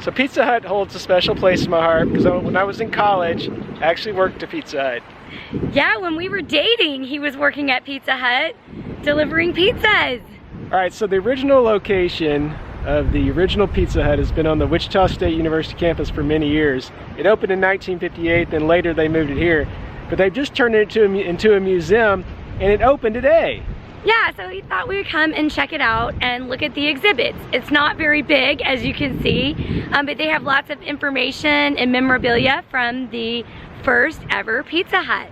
So Pizza Hut holds a special place in my heart because when I was in college, I actually worked at Pizza Hut. Yeah, when we were dating, he was working at Pizza Hut, delivering pizzas. All right, so the original location of the original Pizza Hut has been on the Wichita State University campus for many years. It opened in 1958, then later they moved it here. But they've just turned it into a museum, and it opened today. Yeah, so we thought we would come and check it out and look at the exhibits. It's not very big, as you can see, but they have lots of information and memorabilia from the first ever Pizza Hut.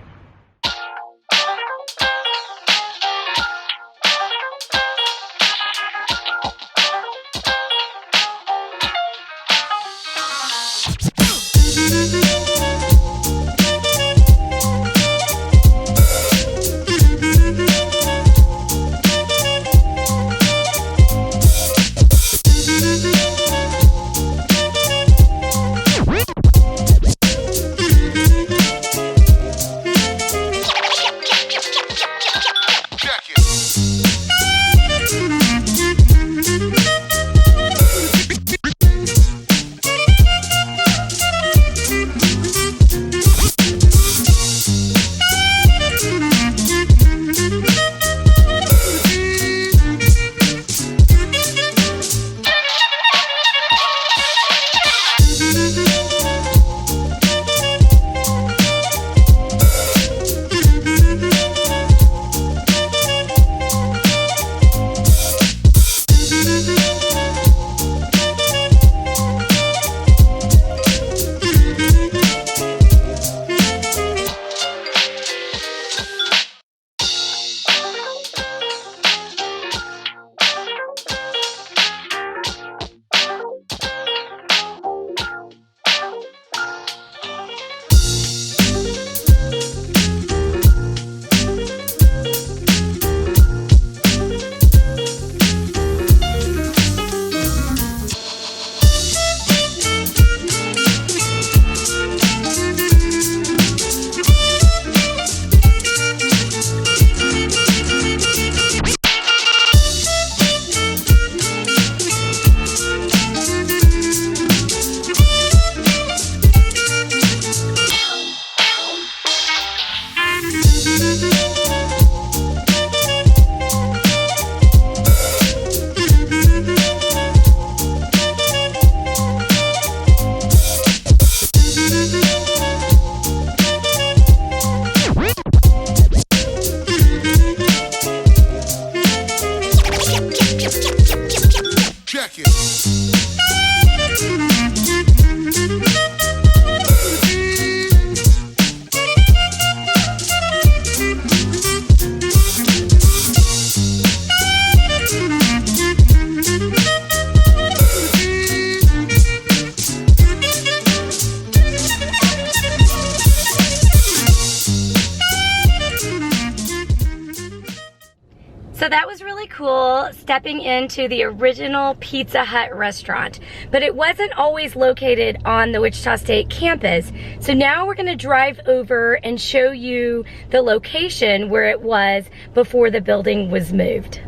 So that was really cool, stepping into the original Pizza Hut restaurant. But it wasn't always located on the Wichita State campus. So now we're gonna drive over and show you the location where it was before the building was moved.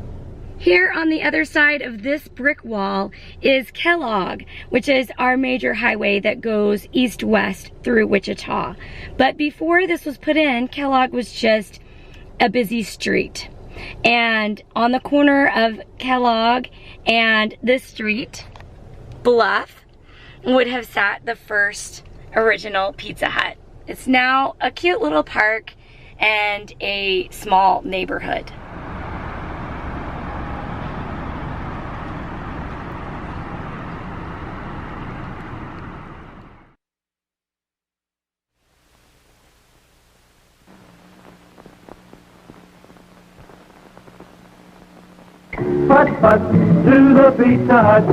Here on the other side of this brick wall is Kellogg, which is our major highway that goes east-west through Wichita. But before this was put in, Kellogg was just a busy street. And on the corner of Kellogg and this street, Bluff, would have sat the first original Pizza Hut. It's now a cute little park and a small neighborhood. Hut, hut, to the Pizza Hut.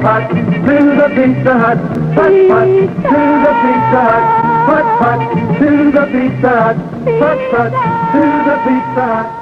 putt to the Pizza Hut. Putt putt to the Pizza Hut. Putt putt to the Pizza Hut. Putt putt to the Pizza Hut.